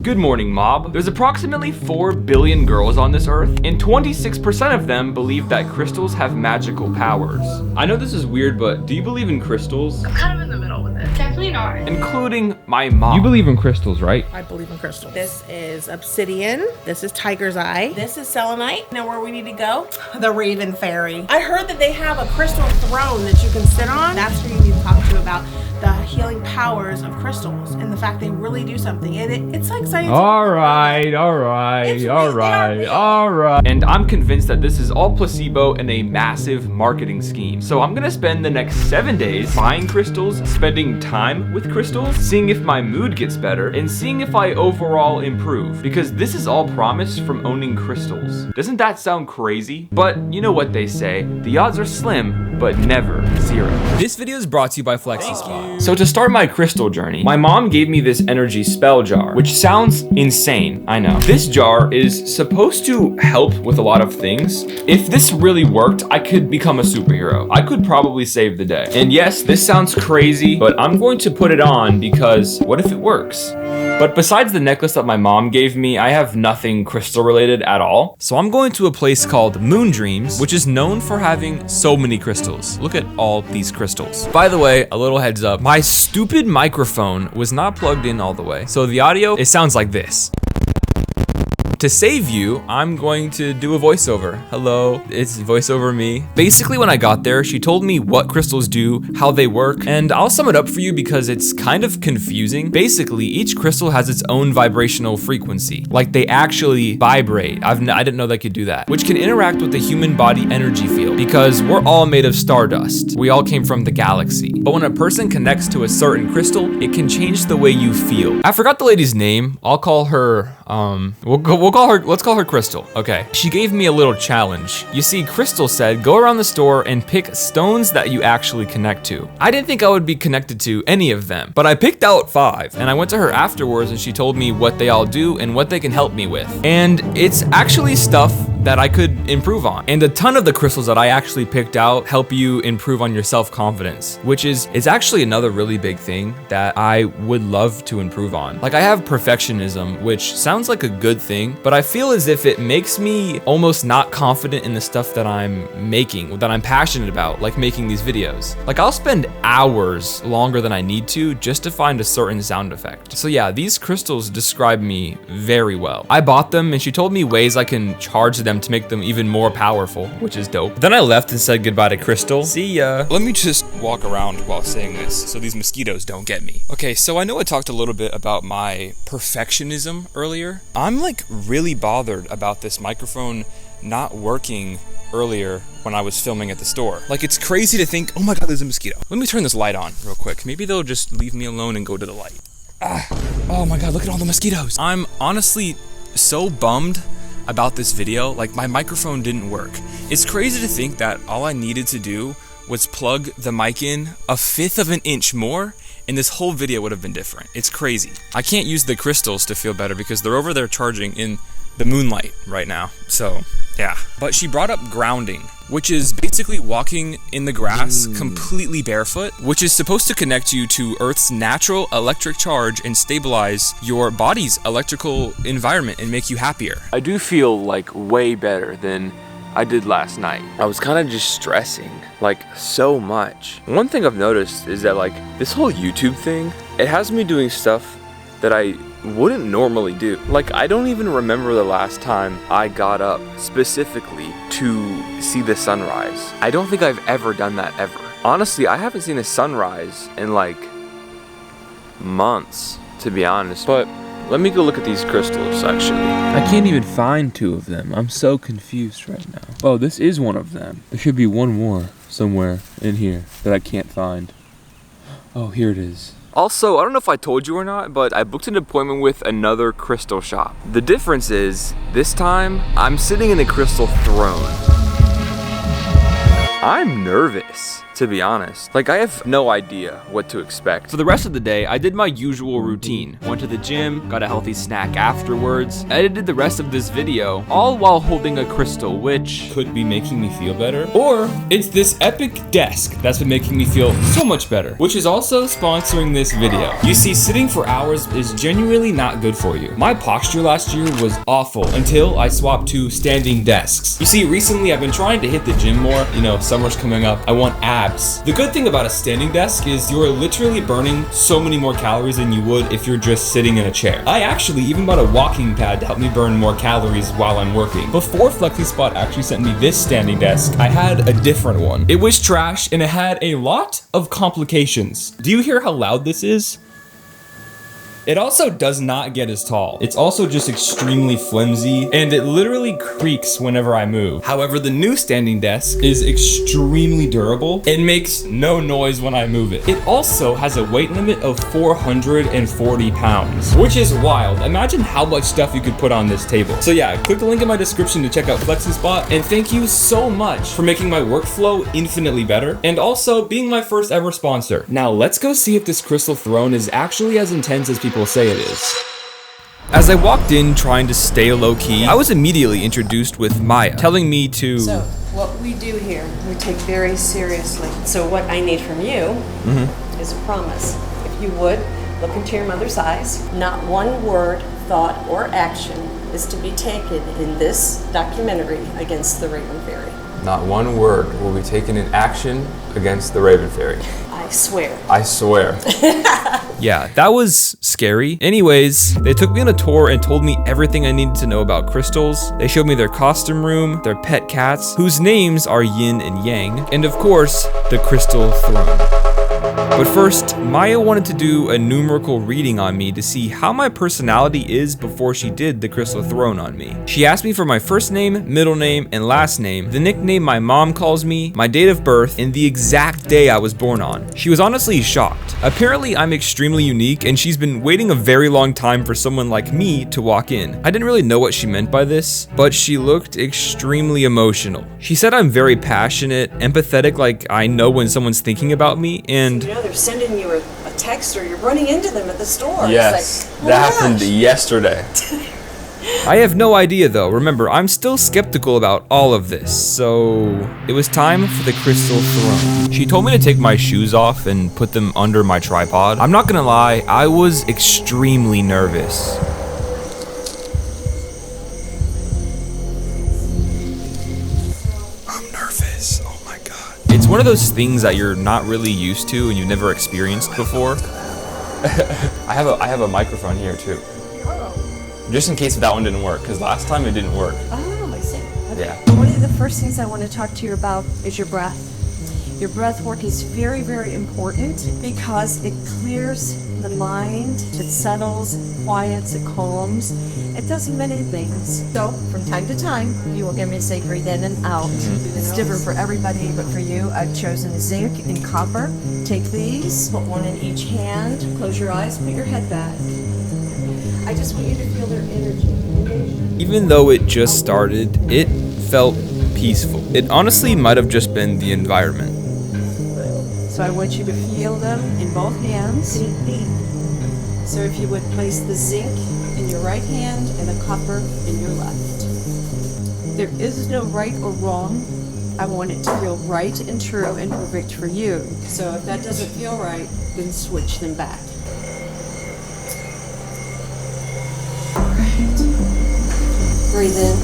Good morning, mob. There's approximately 4 billion girls on this earth, and 26% of them believe that crystals have magical powers. I know this is weird, but do you believe in crystals? I'm kind of in the middle with it. Definitely not. Including my mom. You believe in crystals, right? I believe in crystals. This is obsidian. This is tiger's eye. This is selenite. You know where we need to go? The Raven Fairy. I heard that they have a crystal throne that you can sit on. That's who you need to talk to about the healing powers of crystals and the fact they really do something. And it's like science. All right. And I'm convinced that this is all placebo and a massive marketing scheme. So I'm gonna spend the next 7 days buying crystals, spending time with crystals, seeing if my mood gets better, and seeing if I overall improve. Because this is all promised from owning crystals. Doesn't that sound crazy? But you know what they say, the odds are slim, but never zero. This video is brought to you by FlexiSpot. So to start my crystal journey, my mom gave me this energy spell jar, which sounds insane, I know. This jar is supposed to help with a lot of things. If this really worked, I could become a superhero. I could probably save the day. And yes, this sounds crazy, but I'm going to put it on because what if it works? But besides the necklace that my mom gave me, I have nothing crystal related at all. So I'm going to a place called Moon Dreams, which is known for having so many crystals. Look at all these crystals. By the way, a little heads up, my stupid microphone was not plugged in all the way. So the audio, it sounds like this. To save you, I'm going to do a voiceover. Hello, it's voiceover me. Basically, when I got there, she told me what crystals do, how they work, and I'll sum it up for you because it's kind of confusing. Basically, each crystal has its own vibrational frequency. Like they actually vibrate. I didn't know they could do that, which can interact with the human body energy field because we're all made of stardust. We all came from the galaxy. But when a person connects to a certain crystal, it can change the way you feel. I forgot the lady's name. I'll call her, let's call her Crystal. Okay. She gave me a little challenge. You see, Crystal said, go around the store and pick stones that you actually connect to. I didn't think I would be connected to any of them, but I picked out 5 and I went to her afterwards and she told me what they all do and what they can help me with. And it's actually stuff that I could improve on. And a ton of the crystals that I actually picked out help you improve on your self-confidence, which is actually another really big thing that I would love to improve on. Like I have perfectionism, which sounds like a good thing, but I feel as if it makes me almost not confident in the stuff that I'm making, that I'm passionate about, like making these videos. Like I'll spend hours longer than I need to just to find a certain sound effect. So yeah, these crystals describe me very well. I bought them and she told me ways I can charge them to make them even more powerful, which is dope. Then I left and said goodbye to Crystal. See ya. Let me just walk around while saying this so these mosquitoes don't get me. Okay, so I know I talked a little bit about my perfectionism earlier. I'm like really bothered about this microphone not working earlier when I was filming at the store. Like it's crazy to think, oh my God, there's a mosquito. Let me turn this light on real quick. Maybe they'll just leave me alone and go to the light. Oh my God, look at all the mosquitoes. I'm honestly so bummed about this video. Like my microphone didn't work. It's crazy to think that all I needed to do was plug the mic in 1/5 of an inch more and this whole video would have been different. It's crazy. I can't use the crystals to feel better because they're over there charging in the moonlight right now. So yeah. But she brought up grounding, which is basically walking in the grass completely barefoot, which is supposed to connect you to Earth's natural electric charge and stabilize your body's electrical environment and make you happier. I do feel like way better than I did last night. I was kind of just stressing, like so much. One thing I've noticed is that like this whole YouTube thing, it has me doing stuff that I wouldn't normally do. Like I don't even remember the last time I got up specifically to see the sunrise. I don't think I've ever done that ever. Honestly, I haven't seen a sunrise in like months, to be honest. But let me go look at these crystals actually. I can't even find 2 of them. I'm so confused right now. Oh, this is one of them. There should be one more somewhere in here that I can't find. Oh, here it is. Also, I don't know if I told you or not, but I booked an appointment with another crystal shop. The difference is, this time, I'm sitting in a crystal throne. I'm nervous. to be honest. Like, I have no idea what to expect. For the rest of the day, I did my usual routine. Went to the gym, got a healthy snack afterwards, edited the rest of this video, all while holding a crystal, which could be making me feel better. Or it's this epic desk that's been making me feel so much better, which is also sponsoring this video. You see, sitting for hours is genuinely not good for you. My posture last year was awful until I swapped to standing desks. You see, recently I've been trying to hit the gym more. You know, summer's coming up. I want abs. The good thing about a standing desk is you're literally burning so many more calories than you would if you're just sitting in a chair. I actually even bought a walking pad to help me burn more calories while I'm working. Before FlexiSpot actually sent me this standing desk, I had a different one. It was trash and it had a lot of complications. Do you hear how loud this is? It also does not get as tall. It's also just extremely flimsy, and it literally creaks whenever I move. However, the new standing desk is extremely durable and makes no noise when I move it. It also has a weight limit of 440 pounds, which is wild. Imagine how much stuff you could put on this table. So yeah, click the link in my description to check out FlexiSpot, and thank you so much for making my workflow infinitely better, and also being my first ever sponsor. Now let's go see if this crystal throne is actually as intense as people say it is. As I walked in trying to stay low-key, I was immediately introduced with Maya, telling me to... So, what we do here, we take very seriously. So what I need from you is a promise. If you would, look into your mother's eyes. Not one word, thought, or action is to be taken in this documentary against the Raven Fairy. Not one word will be taken in action against the Raven Fairy. I swear. I swear. Yeah, that was scary. Anyways, they took me on a tour and told me everything I needed to know about crystals. They showed me their costume room, their pet cats, whose names are Yin and Yang, and of course, the crystal throne. But first, Maya wanted to do a numerical reading on me to see how my personality is before she did the crystal throne on me. She asked me for my first name, middle name, and last name, the nickname my mom calls me, my date of birth, and the exact day I was born on. She was honestly shocked. Apparently, I'm extremely unique, and she's been waiting a very long time for someone like me to walk in. I didn't really know what she meant by this, but she looked extremely emotional. She said I'm very passionate, empathetic, like I know when someone's thinking about me, and... You know, they're sending you a text or you're running into them at the store. Yes, It's like, oh that my happened gosh. yesterday. I have no idea though. Remember, I'm still skeptical about all of this, so it was time for the crystal throne. She told me to take my shoes off and put them under my tripod. I'm not gonna lie, I was extremely nervous. I'm nervous, oh my god. It's one of those things that you're not really used to and you've never experienced before. I have a microphone here too. Just in case that one didn't work, because last time it didn't work. Oh, I see. Okay. Yeah. One of the first things I want to talk to you about is your breath. Your breath work is very, very important because it clears the mind, it settles, it quiets, it calms. It does many things. So, from time to time, you will give me a say breathe in and out. It's different for everybody, but for you, I've chosen zinc and copper. Take these, put one in each hand, close your eyes, put your head back. I just want you to feel their energy. Even though it just started, it felt peaceful. It honestly might have just been the environment. So I want you to feel them in both hands. So if you would place the zinc in your right hand and the copper in your left. There is no right or wrong. I want it to feel right and true and perfect for you. So if that doesn't feel right, then switch them back. Breathe in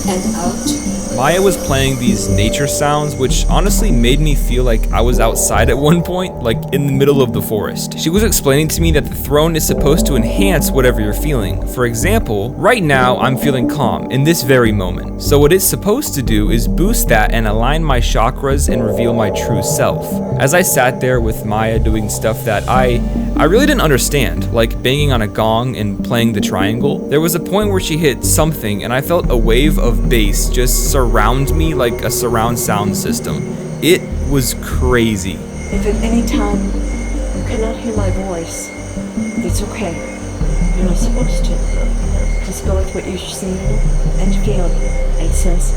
and out. Maya was playing these nature sounds, which honestly made me feel like I was outside at one point, like in the middle of the forest. She was explaining to me that the throne is supposed to enhance whatever you're feeling. For example, right now I'm feeling calm in this very moment. So what it's supposed to do is boost that and align my chakras and reveal my true self. As I sat there with Maya doing stuff that I really didn't understand, like banging on a gong and playing the triangle, there was a point where she hit something and I felt a wave of bass just surround me like a surround sound system. It was crazy. If at any time you cannot hear my voice, it's okay. You're not supposed to. Just go with what you're seeing and feeling. Makes sense?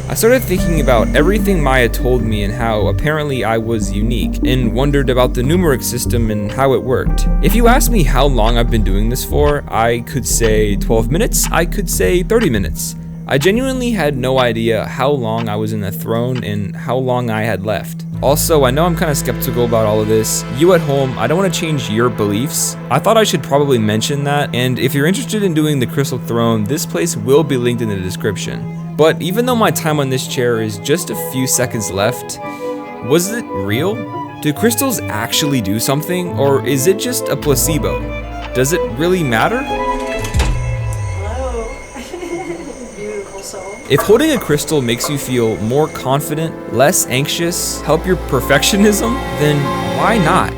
I started thinking about everything Maya told me and how apparently I was unique, and wondered about the numeric system and how it worked. If you ask me how long I've been doing this for, I could say 12 minutes, I could say 30 minutes. I genuinely had no idea how long I was in the throne and how long I had left. Also, I know I'm kind of skeptical about all of this. You at home, I don't want to change your beliefs. I thought I should probably mention that, and if you're interested in doing the Crystal Throne, this place will be linked in the description. But even though my time on this chair is just a few seconds left, was it real? Do crystals actually do something, or is it just a placebo? Does it really matter? Beautiful soul. If holding a crystal makes you feel more confident, less anxious, help your perfectionism, then why not?